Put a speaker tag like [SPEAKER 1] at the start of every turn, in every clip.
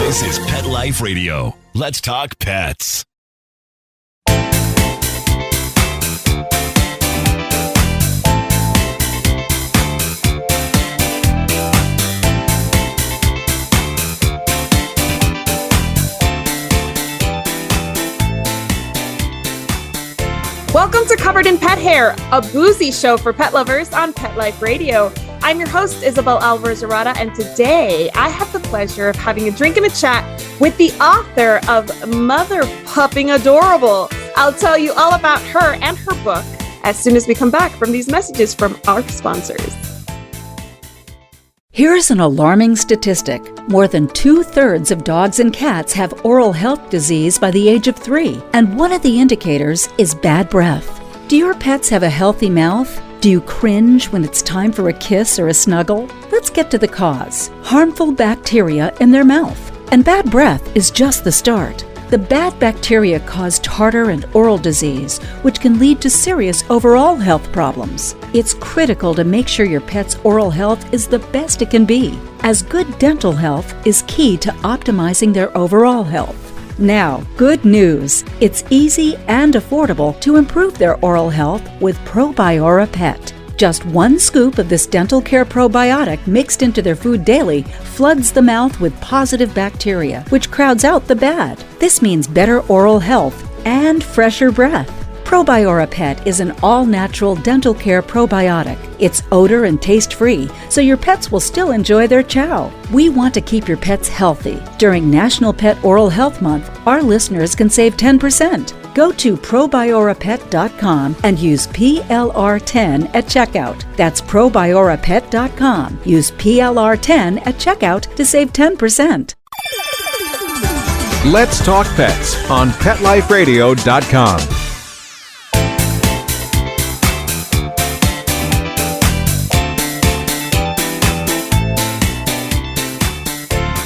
[SPEAKER 1] This is Pet Life Radio. Let's talk pets.
[SPEAKER 2] Welcome to Covered in Pet Hair, a boozy show for pet lovers on Pet Life Radio. I'm your host, Isabel Alvarez-Arata, and today I have the pleasure of having a drink and a chat with the author of Mother Pupping Adorable. I'll tell you all about her and her book as soon as we come back from these messages from our sponsors.
[SPEAKER 3] Here's an alarming statistic. More than 2/3 of dogs and cats have oral health disease by the age of 3, and one of the indicators is bad breath. Do your pets have a healthy mouth? Do you cringe when it's time for a kiss or a snuggle? Let's get to the cause. Harmful bacteria in their mouth. And bad breath is just the start. The bad bacteria cause tartar and oral disease, which can lead to serious overall health problems. It's critical to make sure your pet's oral health is the best it can be, as good dental health is key to optimizing their overall health. Now, good news. It's easy and affordable to improve their oral health with Probiora Pet. Just one scoop of this dental care probiotic mixed into their food daily floods the mouth with positive bacteria, which crowds out the bad. This means better oral health and fresher breath. Probiora Pet is an all-natural dental care probiotic. It's odor and taste-free, so your pets will still enjoy their chow. We want to keep your pets healthy. During National Pet Oral Health Month, our listeners can save 10%. Go to probiorapet.com and use PLR10 at checkout. That's probiorapet.com. Use PLR10 at checkout to save 10%.
[SPEAKER 4] Let's talk pets on PetLifeRadio.com.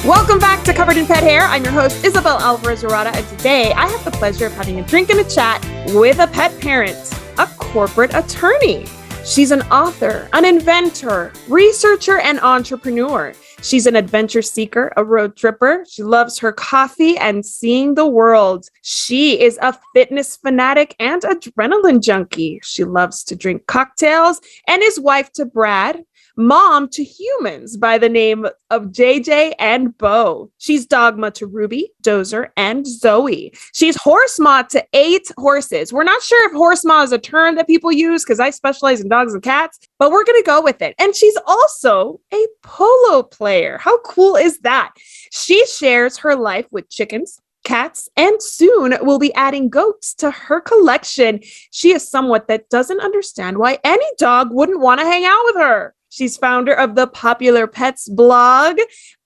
[SPEAKER 2] Welcome back to Covered in Pet Hair. I'm your host, Isabel Alvarez-Arata, and today I have the pleasure of having a drink and a chat with a pet parent, a corporate attorney. She's an author, an inventor, researcher, and entrepreneur. She's an adventure seeker, a road tripper. She loves her coffee and seeing the world. She is a fitness fanatic and adrenaline junkie. She loves to drink cocktails and is wife to Brad, mom to humans by the name of JJ and Bo. She's dogma to Ruby, Dozer, and Zoe. She's horse ma to 8 horses. We're not sure if horse ma is a term that people use because I specialize in dogs and cats, but we're going to go with it. And she's also a polo player. How cool is that? She shares her life with chickens, cats, and soon will be adding goats to her collection. She is someone that doesn't understand why any dog wouldn't want to hang out with her. She's founder of the Popular Pets blog,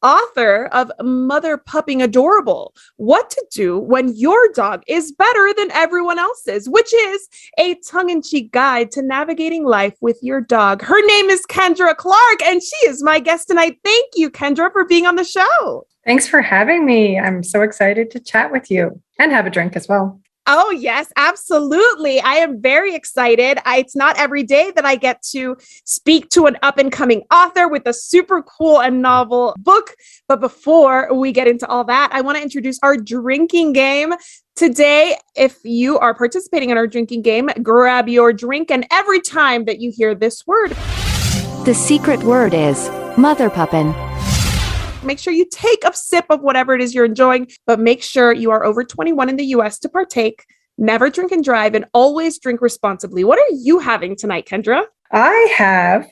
[SPEAKER 2] author of Mother Pupping Adorable, What to Do When Your Dog is Better Than Everyone Else's, which is a tongue-in-cheek guide to navigating life with your dog. Her name is Kendra Clark, and she is my guest tonight. Thank you, Kendra, for being on the show.
[SPEAKER 5] Thanks for having me. I'm so excited to chat with you and have a drink as well.
[SPEAKER 2] Oh, yes, absolutely. I am very excited. It's not every day that I get to speak to an up-and-coming author with a super cool and novel book. But before we get into all that, I want to introduce our drinking game. Today, if you are participating in our drinking game, grab your drink. And every time that you hear this word,
[SPEAKER 6] the secret word is mother puppin'.
[SPEAKER 2] Make sure you take a sip of whatever it is you're enjoying, but make sure you are over 21 in the US to partake. Never drink and drive, and always drink responsibly. What are you having tonight, Kendra?
[SPEAKER 5] I have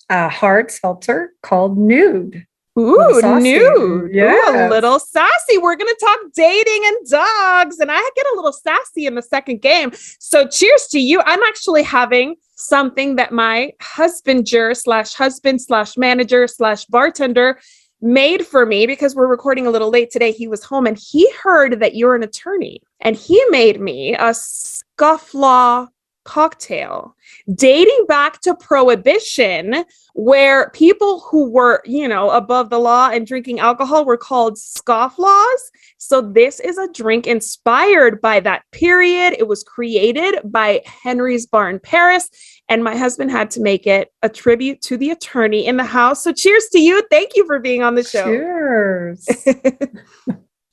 [SPEAKER 5] a hard seltzer called Nude.
[SPEAKER 2] Ooh, nude.
[SPEAKER 5] Yes.
[SPEAKER 2] Ooh, a little sassy. We're going to talk dating and dogs, and I get a little sassy in the second game. So cheers to you. I'm actually having something that my husband/manager/bartender made for me because we're recording a little late today. He was home and he heard that you're an attorney, and he made me a scofflaw cocktail dating back to Prohibition, where people who were, above the law and drinking alcohol were called scofflaws. So this is a drink inspired by that period. It was created by Henry's Bar in Paris, and my husband had to make it a tribute to the attorney in the house. So cheers to you. Thank you for being on the show.
[SPEAKER 5] Cheers.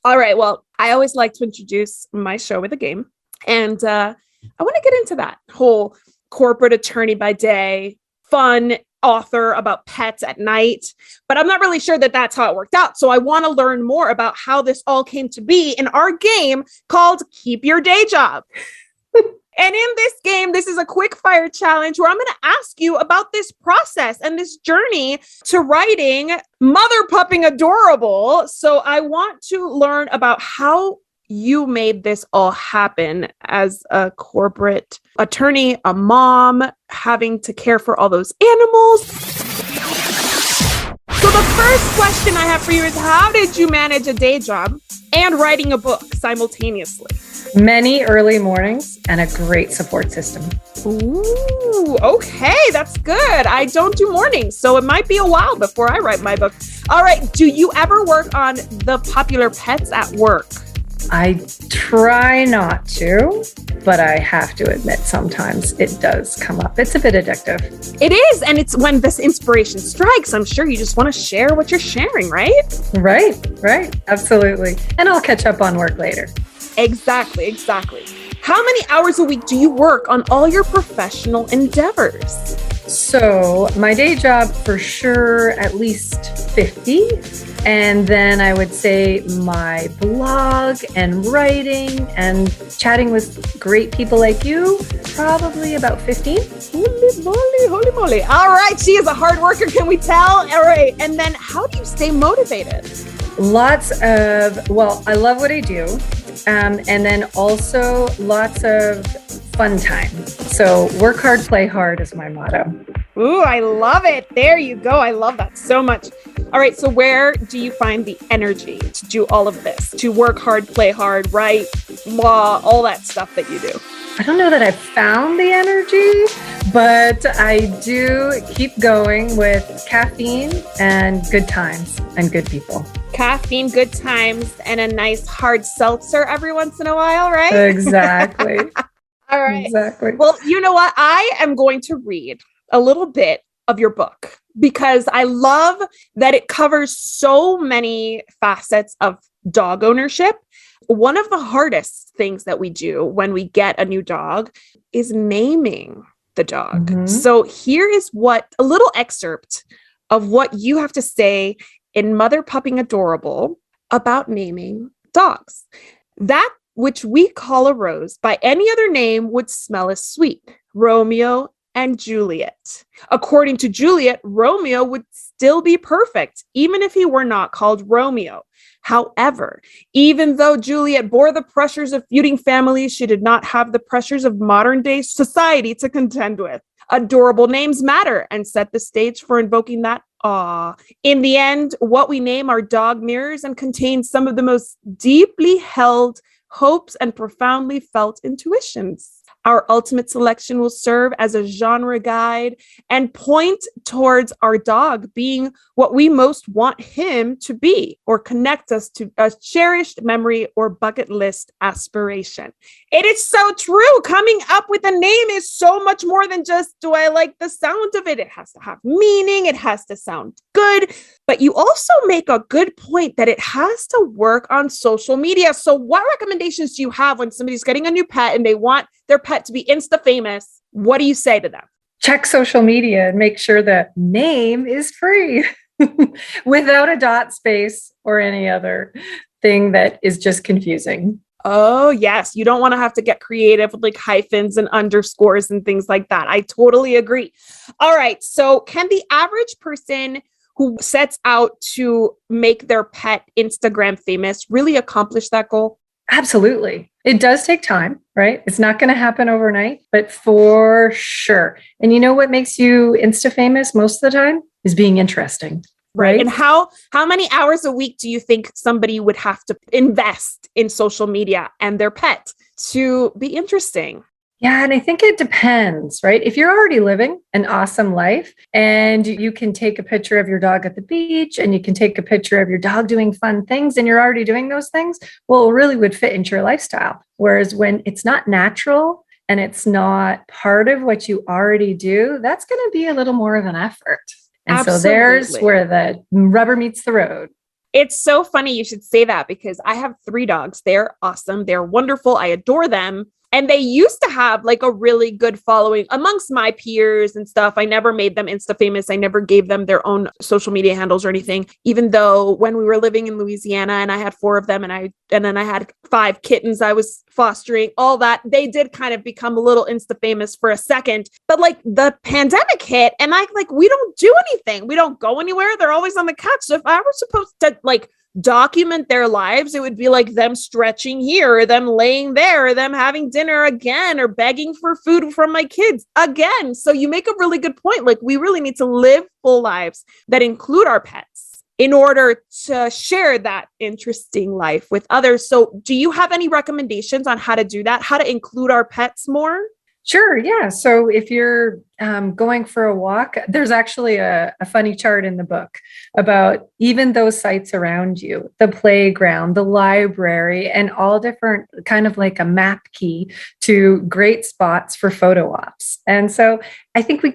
[SPEAKER 2] All right. Well, I always like to introduce my show with a game. And I want to get into that whole corporate attorney by day, fun author about pets at night. But I'm not really sure that that's how it worked out. So I want to learn more about how this all came to be in our game called Keep Your Day Job. And in this game, this is a quick fire challenge where I'm going to ask you about this process and this journey to writing Mother Pupping Adorable. So I want to learn about how you made this all happen as a corporate attorney, a mom, having to care for all those animals. So the first question I have for you is, how did you manage a day job and writing a book simultaneously?
[SPEAKER 5] Many early mornings and a great support system.
[SPEAKER 2] Ooh, okay, that's good. I don't do mornings, so it might be a while before I write my book. All right, do you ever work on the popular pets at work?
[SPEAKER 5] I try not to, but I have to admit sometimes it does come up. It's a bit addictive.
[SPEAKER 2] It is, and it's when this inspiration strikes, I'm sure you just want to share what you're sharing, right?
[SPEAKER 5] Right. Absolutely. And I'll catch up on work later.
[SPEAKER 2] Exactly. How many hours a week do you work on all your professional endeavors?
[SPEAKER 5] So my day job for sure, at least 50. And then I would say my blog and writing and chatting with great people like you, probably about 15.
[SPEAKER 2] Holy moly. All right. She is a hard worker. Can we tell? All right. And then how do you stay motivated?
[SPEAKER 5] I love what I do. And then also lots of fun time. So work hard, play hard is my motto.
[SPEAKER 2] Ooh, I love it. There you go. I love that so much. All right. So where do you find the energy to do all of this, to work hard, play hard, write, law, all that stuff that you do?
[SPEAKER 5] I don't know that I've found the energy, but I do keep going with caffeine and good times and good people.
[SPEAKER 2] Caffeine, good times, and a nice hard seltzer every once in a while, right?
[SPEAKER 5] Exactly.
[SPEAKER 2] All right.
[SPEAKER 5] Exactly.
[SPEAKER 2] Well, you know what? I am going to read a little bit of your book because I love that it covers so many facets of dog ownership. One of the hardest things that we do when we get a new dog is naming the dog. Mm-hmm. So here is a little excerpt of what you have to say in Mother Pupping Adorable about naming dogs. That which we call a rose by any other name would smell as sweet. Romeo and Juliet. According to Juliet, Romeo would still be perfect, even if he were not called Romeo. However, even though Juliet bore the pressures of feuding families, she did not have the pressures of modern day society to contend with. Adorable names matter and set the stage for invoking that awe. In the end, what we name our dog mirrors and contains some of the most deeply held hopes and profoundly felt intuitions. Our ultimate selection will serve as a genre guide and point towards our dog being what we most want him to be, or connect us to a cherished memory or bucket list aspiration. It is so true. Coming up with a name is so much more than just, do I like the sound of it? It has to have meaning. It has to sound good. But you also make a good point that it has to work on social media. So what recommendations do you have when somebody's getting a new pet and they want their pet to be Insta famous? What do you say to them?
[SPEAKER 5] Check social media and make sure the name is free without a dot space or any other thing that is just confusing.
[SPEAKER 2] Oh, yes. You don't want to have to get creative with like hyphens and underscores and things like that. I totally agree. All right. So can the average person who sets out to make their pet Instagram famous really accomplish that goal?
[SPEAKER 5] Absolutely. It does take time, right? It's not going to happen overnight, but for sure. And you know what makes you Insta famous most of the time is being interesting, right?
[SPEAKER 2] And how many hours a week do you think somebody would have to invest in social media and their pet to be interesting?
[SPEAKER 5] Yeah, and I think it depends, right? If you're already living an awesome life and you can take a picture of your dog at the beach and you can take a picture of your dog doing fun things and you're already doing those things, well, it really would fit into your lifestyle. Whereas when it's not natural and it's not part of what you already do, that's going to be a little more of an effort. And
[SPEAKER 2] Absolutely.
[SPEAKER 5] so there's where the rubber meets the road.
[SPEAKER 2] It's so funny you should say that because I have 3 dogs. They're awesome. They're wonderful. I adore them. And they used to have like a really good following amongst my peers and stuff. I never made them Insta famous. I never gave them their own social media handles or anything, even though when we were living in Louisiana and I had 4 of them and then I had 5 kittens I was fostering, all that, they did kind of become a little Insta famous for a second. But like the pandemic hit and we don't do anything. We don't go anywhere. They're always on the couch. So if I were supposed to like document their lives, it would be like them stretching here, or them laying there, or them having dinner again, or begging for food from my kids again. So you make a really good point. Like we really need to live full lives that include our pets in order to share that interesting life with others. So do you have any recommendations on how to do that? How to include our pets more?
[SPEAKER 5] Sure. Yeah. So if you're going for a walk, there's actually a funny chart in the book about even those sites around you, the playground, the library, and all different kind of like a map key to great spots for photo ops. And so I think we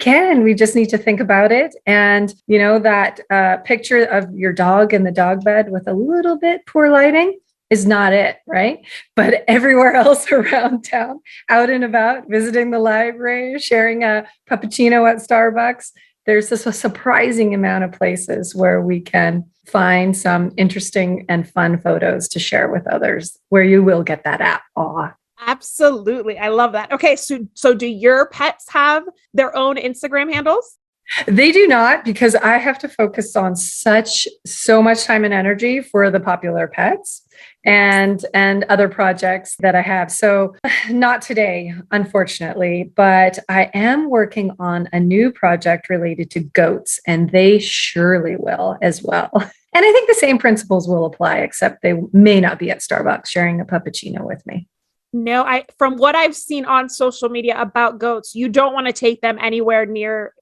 [SPEAKER 5] just need to think about it. And, that picture of your dog in the dog bed with a little bit poor lighting is not it, right? But everywhere else around town, out and about, visiting the library, sharing a puppuccino at Starbucks, there's this a surprising amount of places where we can find some interesting and fun photos to share with others, where you will get that awe.
[SPEAKER 2] Absolutely. I love that. Okay. So do your pets have their own Instagram handles?
[SPEAKER 5] They do not, because I have to focus on so much time and energy for the popular pets and other projects that I have. So not today, unfortunately, but I am working on a new project related to goats, and they surely will as well. And I think the same principles will apply, except they may not be at Starbucks sharing a puppuccino with me.
[SPEAKER 2] No, from what I've seen on social media about goats, you don't want to take them anywhere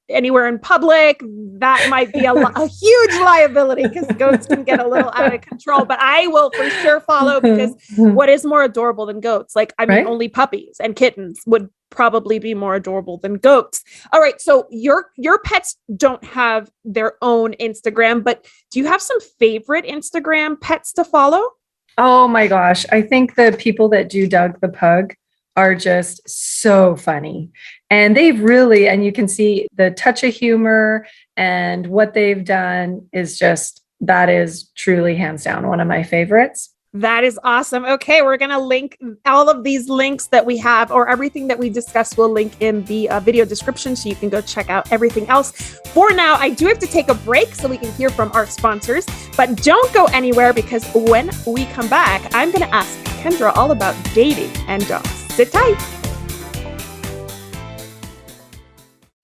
[SPEAKER 2] in public. That might be a huge liability because goats can get a little out of control, but I will for sure follow, because what is more adorable than goats? Right? Only puppies and kittens would probably be more adorable than goats. All right. So your pets don't have their own Instagram, but do you have some favorite Instagram pets to follow?
[SPEAKER 5] Oh my gosh. I think the people that do Doug the Pug are just so funny. And they've really, and you can see the touch of humor and what they've done that is truly hands down one of my favorites.
[SPEAKER 2] That is awesome. Okay, we're going to link all of these links that we have, or everything that we discussed, we'll link in the video description so you can go check out everything else. For now, I do have to take a break so we can hear from our sponsors, but don't go anywhere, because when we come back, I'm going to ask Kendra all about dating and dogs. Sit tight.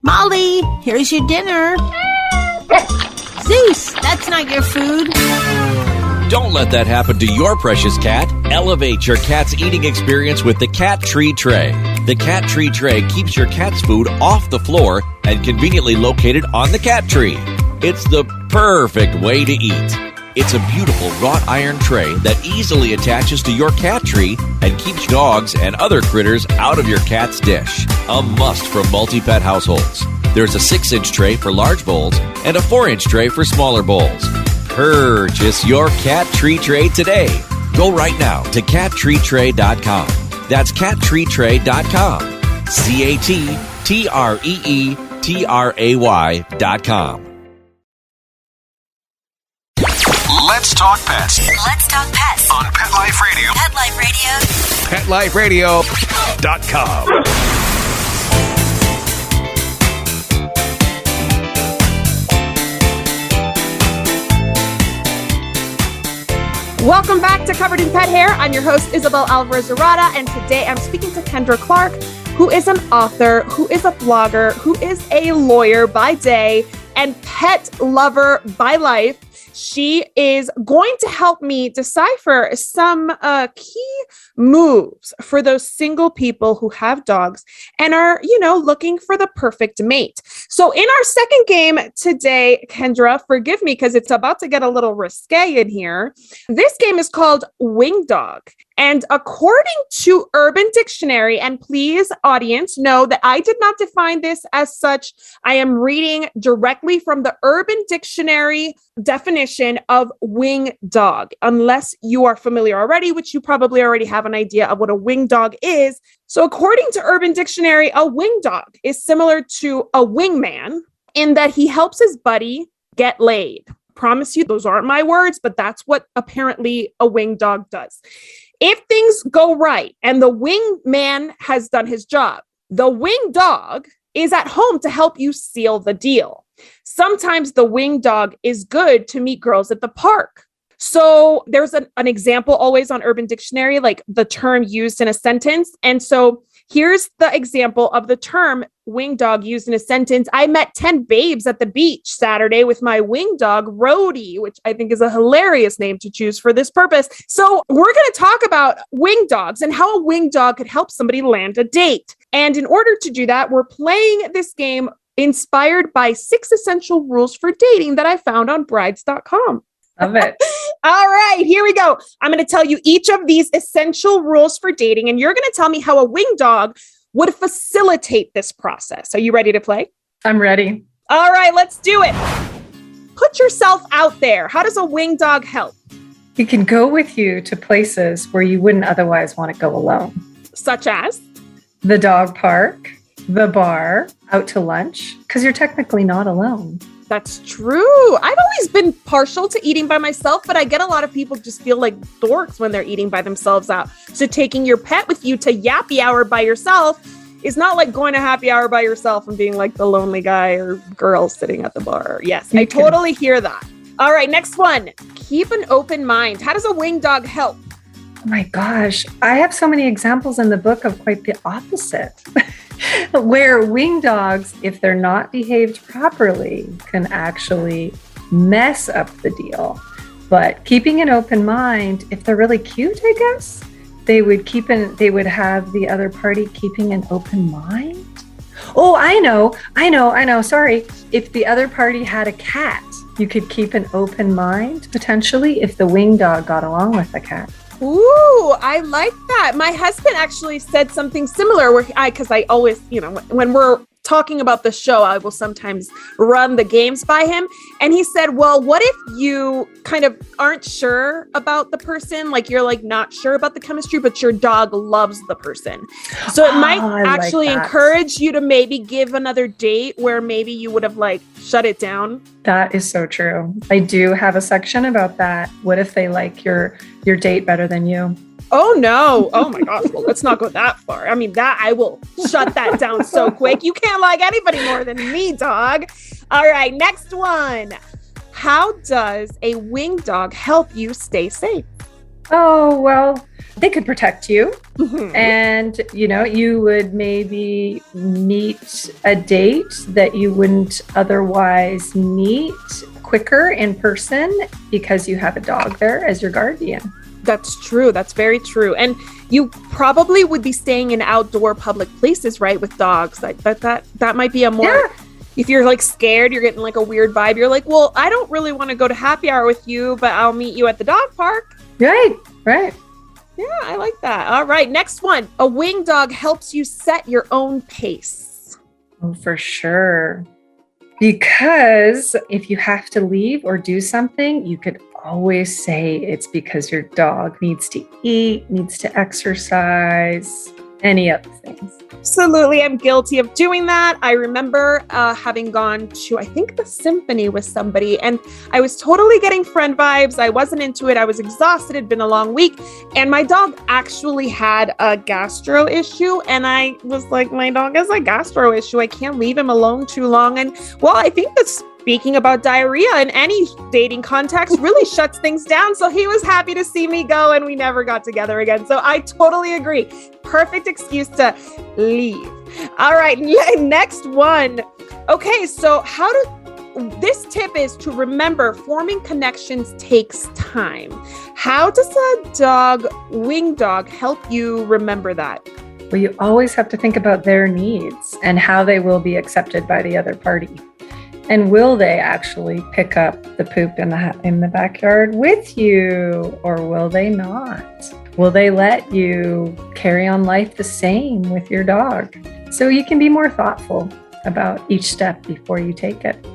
[SPEAKER 7] Molly, here's your dinner. Zeus, that's not your food.
[SPEAKER 1] Don't let that happen to your precious cat. Elevate your cat's eating experience with the Cat Tree Tray. The Cat Tree Tray keeps your cat's food off the floor and conveniently located on the cat tree. It's the perfect way to eat. It's a beautiful wrought iron tray that easily attaches to your cat tree and keeps dogs and other critters out of your cat's dish. A must for multi-pet households. There's a 6-inch tray for large bowls and a 4-inch tray for smaller bowls. Purchase your Cat Tree Tray today. Go right now to cattreetray.com. That's cattreetray.com. cattreetray.com.
[SPEAKER 8] Let's talk pets.
[SPEAKER 9] Let's talk pets
[SPEAKER 8] On Pet Life Radio.
[SPEAKER 9] Pet Life Radio.
[SPEAKER 8] PetLifeRadio.com.
[SPEAKER 2] Welcome back to Covered in Pet Hair. I'm your host, Isabel Alvarez-Arada, and today I'm speaking to Kendra Clark, who is an author, who is a blogger, who is a lawyer by day and pet lover by life. She is going to help me decipher some key moves for those single people who have dogs and are, looking for the perfect mate. So in our second game today, Kendra, forgive me because it's about to get a little risque in here. This game is called Wing Dog. And according to Urban Dictionary, and please, audience, know that I did not define this as such. I am reading directly from the Urban Dictionary definition of wing dog, unless you are familiar already, which you probably already have an idea of what a wing dog is. So according to Urban Dictionary, a wing dog is similar to a wingman in that he helps his buddy get laid. Promise you, those aren't my words, but that's what apparently a wing dog does. If things go right and the wingman has done his job, the wing dog is at home to help you seal the deal. Sometimes the wing dog is good to meet girls at the park. So there's an example always on Urban Dictionary, like the term used in a sentence. And so here's the example of the term wing dog used in a sentence. I met 10 babes at the beach Saturday with my wing dog, Rhodey, which I think is a hilarious name to choose for this purpose. So we're going to talk about wing dogs and how a wing dog could help somebody land a date. And in order to do that, we're playing this game inspired by 6 essential rules for dating that I found on brides.com.
[SPEAKER 5] Love it.
[SPEAKER 2] All right, here we go. I'm going to tell you each of these essential rules for dating, and you're going to tell me how a wing dog would facilitate this process. Are you ready to play?
[SPEAKER 5] I'm ready.
[SPEAKER 2] All right, let's do it. Put yourself out there. How does a wing dog help?
[SPEAKER 5] He can go with you to places where you wouldn't otherwise want to go alone.
[SPEAKER 2] Such as?
[SPEAKER 5] The dog park, the bar, out to lunch, because you're technically not alone.
[SPEAKER 2] That's true. I've always been partial to eating by myself, but I get a lot of people just feel like dorks when they're eating by themselves out. So taking your pet with you to yappy hour by yourself is not like going to happy hour by yourself and being like the lonely guy or girl sitting at the bar. Yes, I totally hear that. All right, next one. Keep an open mind. How does a wing dog help?
[SPEAKER 5] Oh my gosh, I have so many examples in the book of quite the opposite. Where wing dogs, if they're not behaved properly, can actually mess up the deal. But keeping an open mind, if they're really cute, I guess, they would have the other party keeping an open mind. Oh, I know. Sorry. If the other party had a cat, you could keep an open mind, potentially, if the wing dog got along with the cat.
[SPEAKER 2] Ooh, I like that. My husband actually said something similar because I always, when we're talking about the show, I will sometimes run the games by him. And he said, well, what if you kind of aren't sure about the person? Like you're like not sure about the chemistry, but your dog loves the person. So it might actually encourage you to maybe give another date where maybe you would have like shut it down.
[SPEAKER 5] That is so true. I do have a section about that. What if they like your date better than you?
[SPEAKER 2] Oh, no. Oh, my gosh. Well, let's not go that far. I mean, that I will shut that down so quick. You can't like anybody more than me, dog. All right. Next one. How does a wing dog help you stay safe?
[SPEAKER 5] Oh, well, they could protect you. Mm-hmm. And, you would maybe meet a date that you wouldn't otherwise meet quicker in person because you have a dog there as your guardian.
[SPEAKER 2] That's true. That's very true. And you probably would be staying in outdoor public places, right? With dogs. Like that might be a more, if you're like scared, you're getting like a weird vibe. You're like, well, I don't really want to go to happy hour with you, but I'll meet you at the dog park.
[SPEAKER 5] Right.
[SPEAKER 2] Yeah, I like that. All right. Next one. A wing dog helps you set your own pace.
[SPEAKER 5] Oh, for sure. Because if you have to leave or do something, you could always say it's because your dog needs to eat, needs to exercise, any other things.
[SPEAKER 2] Absolutely. I'm guilty of doing that. I remember having gone to, I think, the symphony with somebody, and I was totally getting friend vibes. I wasn't into it. I was exhausted. It'd been a long week. And my dog actually had a gastro issue. And I was like, my dog has a gastro issue. I can't leave him alone too long. And well, I think that's speaking about diarrhea in any dating context really shuts things down. So he was happy to see me go and we never got together again. So I totally agree. Perfect excuse to leave. All right, next one. Okay, so how do this tip is to remember forming connections takes time. How does a wing dog help you remember that?
[SPEAKER 5] Well, you always have to think about their needs and how they will be accepted by the other party. And will they actually pick up the poop in the backyard with you, or will they not? Will they let you carry on life the same with your dog? So you can be more thoughtful about each step before you take it.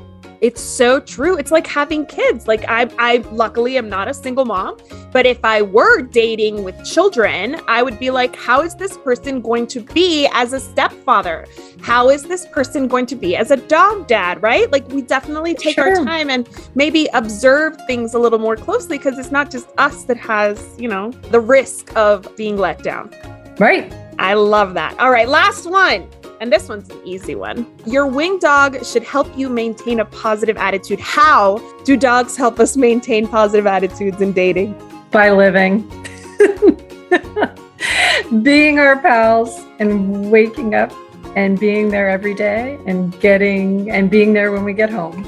[SPEAKER 2] It's so true. It's like having kids. Like I luckily am not a single mom, but if I were dating with children, I would be like, how is this person going to be as a stepfather? How is this person going to be as a dog dad, right? Like we definitely take our time and maybe observe things a little more closely, because it's not just us that has, the risk of being let down.
[SPEAKER 5] Right.
[SPEAKER 2] I love that. All right, last one. And this one's an easy one. Your wing dog should help you maintain a positive attitude. How do dogs help us maintain positive attitudes in dating?
[SPEAKER 5] By living. Being our pals and waking up and being there every day and being there when we get home.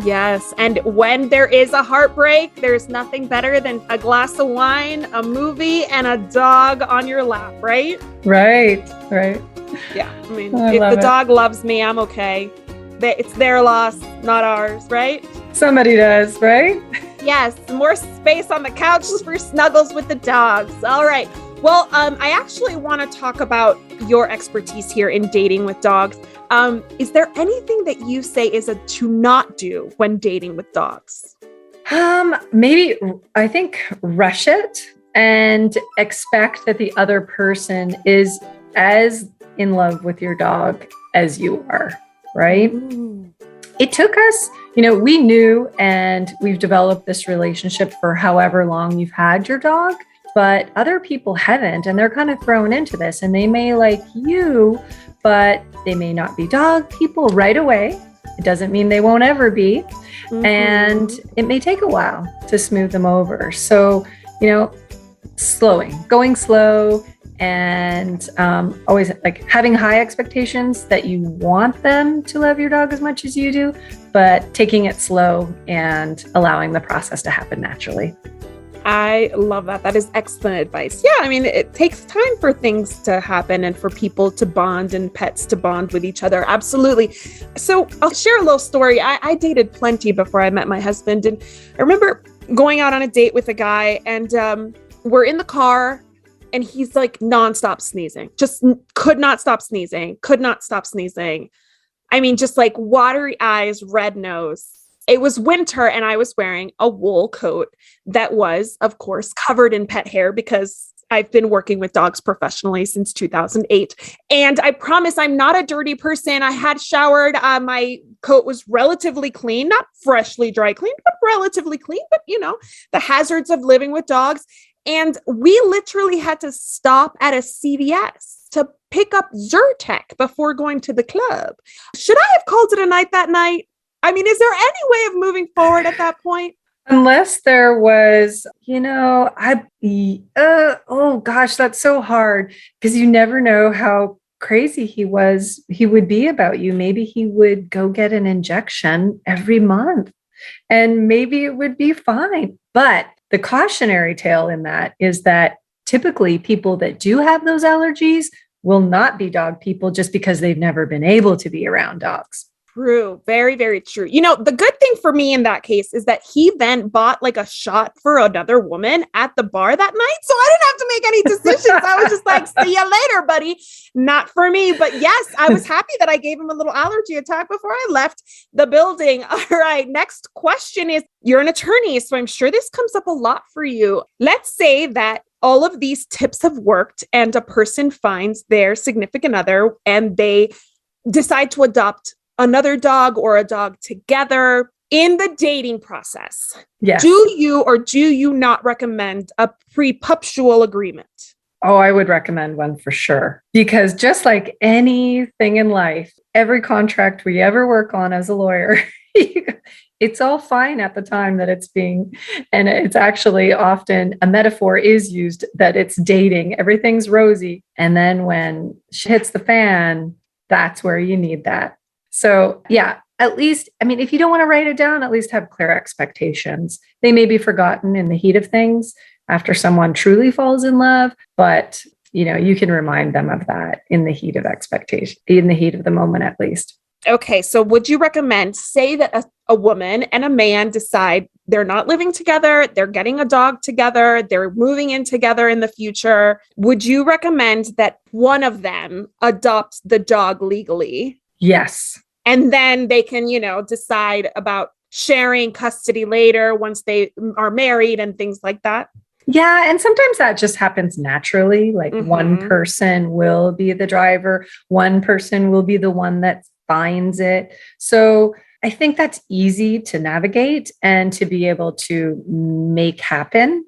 [SPEAKER 2] Yes. And when there is a heartbreak, there's nothing better than a glass of wine, a movie, and a dog on your lap, right?
[SPEAKER 5] Right.
[SPEAKER 2] Yeah. I mean, if the dog loves me, I'm okay. It's their loss, not ours, right?
[SPEAKER 5] Somebody does, right?
[SPEAKER 2] Yes. More space on the couch for snuggles with the dogs. All right. Well, I actually want to talk about your expertise here in dating with dogs. Is there anything that you say is a to not do when dating with dogs?
[SPEAKER 5] Maybe I think rush it and expect that the other person is as in love with your dog as you are, right? Ooh. It took us, we knew, and we've developed this relationship for however long you've had your dog, but other people haven't, and they're kind of thrown into this, and they may like you, but they may not be dog people right away. It doesn't mean they won't ever be. Mm-hmm. And it may take a while to smooth them over. So, going slow, and always like having high expectations that you want them to love your dog as much as you do, but taking it slow and allowing the process to happen naturally.
[SPEAKER 2] I love that. That is excellent advice. Yeah, I mean, it takes time for things to happen and for people to bond and pets to bond with each other. Absolutely. So I'll share a little story. I dated plenty before I met my husband. And I remember going out on a date with a guy, and we're in the car, and he's like nonstop sneezing, just could not stop sneezing. I mean, just like watery eyes, red nose. It was winter, and I was wearing a wool coat that was, of course, covered in pet hair because I've been working with dogs professionally since 2008. And I promise I'm not a dirty person. I had showered. My coat was relatively clean, not freshly dry cleaned, but relatively clean. But, the hazards of living with dogs. And we literally had to stop at a CVS to pick up Zyrtec before going to the club. Should I have called it a night that night? I mean, is there any way of moving forward at that point?
[SPEAKER 5] Unless there was, oh gosh, that's so hard, because you never know how crazy he would be about you. Maybe he would go get an injection every month, and maybe it would be fine. But the cautionary tale in that is that typically people that do have those allergies will not be dog people just because they've never been able to be around dogs.
[SPEAKER 2] True. Very, very true. The good thing for me in that case is that he then bought like a shot for another woman at the bar that night. So I didn't have to make any decisions. I was just like, see you later, buddy. Not for me. But yes, I was happy that I gave him a little allergy attack before I left the building. All right. Next question is, you're an attorney, so I'm sure this comes up a lot for you. Let's say that all of these tips have worked and a person finds their significant other and they decide to adopt another dog or a dog together. In the dating process,
[SPEAKER 5] yes.
[SPEAKER 2] Do you not recommend a prenuptial agreement?
[SPEAKER 5] Oh, I would recommend one for sure. Because just like anything in life, every contract we ever work on as a lawyer, it's all fine at the time that and it's actually often a metaphor is used that it's dating. Everything's rosy. And then when shit hits the fan, that's where you need that. So yeah, at least, I mean, if you don't want to write it down, at least have clear expectations. They may be forgotten in the heat of things after someone truly falls in love, but you can remind them of that in the heat of expectation, in the heat of the moment, at least.
[SPEAKER 2] Okay. So would you recommend, say that a woman and a man decide they're not living together, they're getting a dog together, they're moving in together in the future. Would you recommend that one of them adopts the dog legally?
[SPEAKER 5] Yes.
[SPEAKER 2] And then they can, decide about sharing custody later once they are married and things like that?
[SPEAKER 5] Yeah. And sometimes that just happens naturally. Like one person will be the driver, one person will be the one that finds it. So I think that's easy to navigate and to be able to make happen.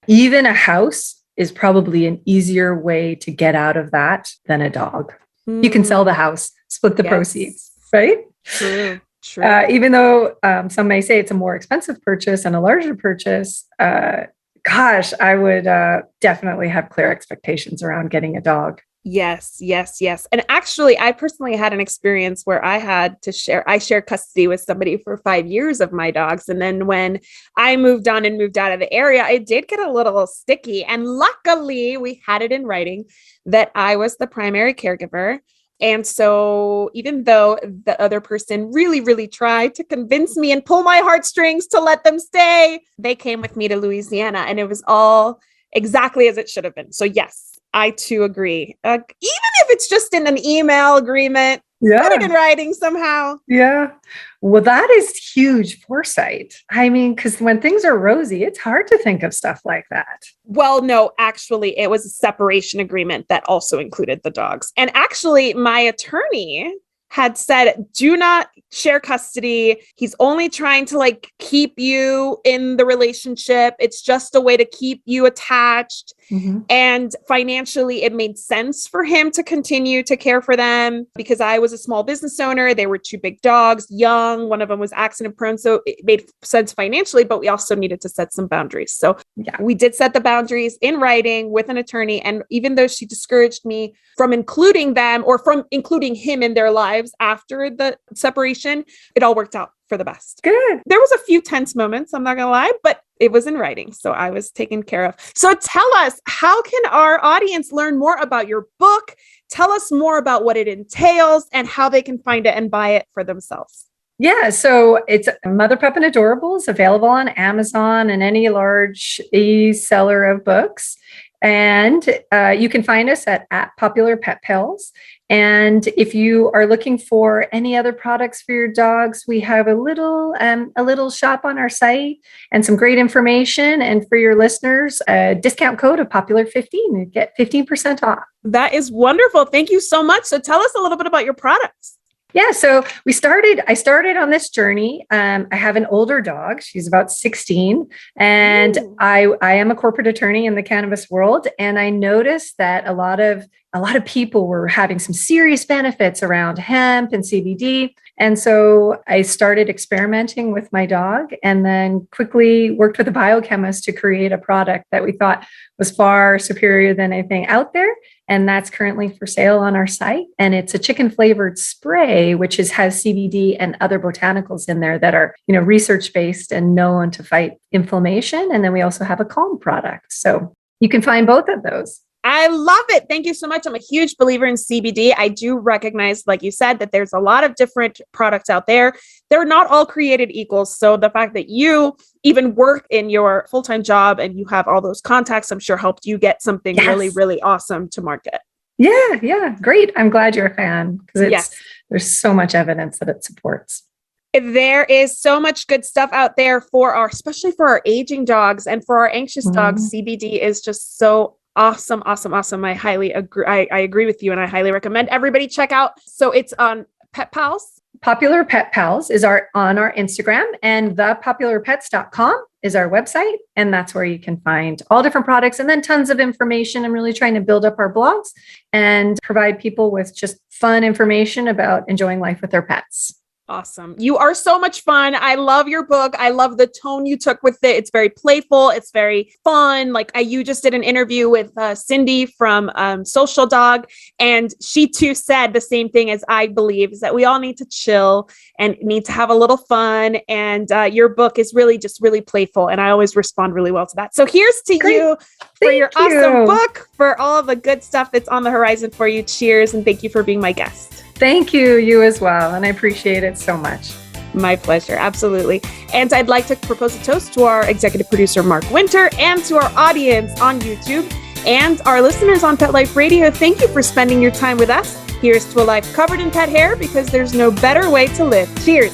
[SPEAKER 5] Even a house is probably an easier way to get out of that than a dog. You can sell the house, split the proceeds, right?
[SPEAKER 2] True.
[SPEAKER 5] Even though some may say it's a more expensive purchase and a larger purchase, I would definitely have clear expectations around getting a dog.
[SPEAKER 2] Yes. And actually, I personally had an experience where I shared custody with somebody for 5 years of my dogs. And then when I moved on and moved out of the area, it did get a little sticky. And luckily, we had it in writing that I was the primary caregiver. And so even though the other person really, really tried to convince me and pull my heartstrings to let them stay, they came with me to Louisiana and it was all exactly as it should have been. So yes, I too agree. Even if it's just in an email agreement, put it in writing somehow.
[SPEAKER 5] Yeah. Well, that is huge foresight. I mean, because when things are rosy, it's hard to think of stuff like that.
[SPEAKER 2] Well, no, actually, it was a separation agreement that also included the dogs. And actually, my attorney had said, do not share custody. He's only trying to keep you in the relationship. It's just a way to keep you attached. And financially, it made sense for him to continue to care for them because I was a small business owner. They were two big dogs, young. One of them was accident prone. So it made sense financially, but we also needed to set some boundaries. So we did set the boundaries in writing with an attorney. And even though she discouraged me from including them or from including him in their lives after the separation, it all worked out for the best.
[SPEAKER 5] Good.
[SPEAKER 2] There was a few tense moments, I'm not gonna lie, but it was in writing. So I was taken care of. So tell us, how can our audience learn more about your book? Tell us more about what it entails and how they can find it and buy it for themselves.
[SPEAKER 5] Yeah, so it's Mother Pup and Adorables, available on Amazon and any large e-seller of books. And you can find us at Popular Pet Pals. And if you are looking for any other products for your dogs, we have a little shop on our site and some great information. And for your listeners, a discount code of Popular15 and get 15% off.
[SPEAKER 2] That is wonderful. Thank you so much. So tell us a little bit about your products.
[SPEAKER 5] Yeah, so I started on this journey. I have an older dog. She's about 16. And I am a corporate attorney in the cannabis world. And I noticed that a lot of people were having some serious benefits around hemp and CBD. And so I started experimenting with my dog and then quickly worked with a biochemist to create a product that we thought was far superior than anything out there. And that's currently for sale on our site. And it's a chicken flavored spray, which has CBD and other botanicals in there that are, research based and known to fight inflammation. And then we also have a calm product. So you can find both of those.
[SPEAKER 2] I love it. Thank you so much. I'm a huge believer in CBD. I do recognize, like you said, that there's a lot of different products out there. They're not all created equal. So the fact that you even work in your full-time job and you have all those contacts, I'm sure helped you get something really, really awesome to market.
[SPEAKER 5] Yeah. Great. I'm glad you're a fan because there's so much evidence that it supports.
[SPEAKER 2] There is so much good stuff out there especially for our aging dogs and for our anxious dogs. CBD is just so awesome. I highly agree. I agree with you and I highly recommend everybody check out. So it's on Pet Pals.
[SPEAKER 5] Popular Pet Pals is on our Instagram, and thepopularpets.com is our website. And that's where you can find all different products and then tons of information. I'm really trying to build up our blogs and provide people with just fun information about enjoying life with their pets.
[SPEAKER 2] Awesome. You are so much fun. I love your book. I love the tone you took with it. It's very playful. It's very fun. Like you just did an interview with Cindy from Social Dog, and she too said the same thing as I believe, is that we all need to chill and need to have a little fun. And your book is really just really playful. And I always respond really well to that. So here's to you for your awesome book, for all the good stuff that's on the horizon for you. Cheers. And thank you for being my guest.
[SPEAKER 5] Thank you. You as well. And I appreciate it so much.
[SPEAKER 2] My pleasure. Absolutely. And I'd like to propose a toast to our executive producer, Mark Winter, and to our audience on YouTube and our listeners on Pet Life Radio. Thank you for spending your time with us. Here's to a life covered in pet hair, because there's no better way to live. Cheers.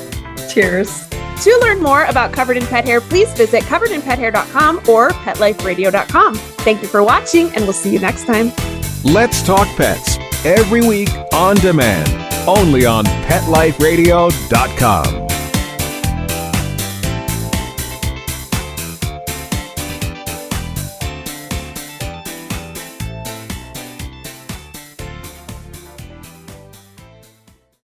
[SPEAKER 5] Cheers.
[SPEAKER 2] To learn more about Covered in Pet Hair, please visit coveredinpethair.com or petliferadio.com. Thank you for watching, and we'll see you next time.
[SPEAKER 4] Let's Talk Pets, every week on demand, only on PetLifeRadio.com.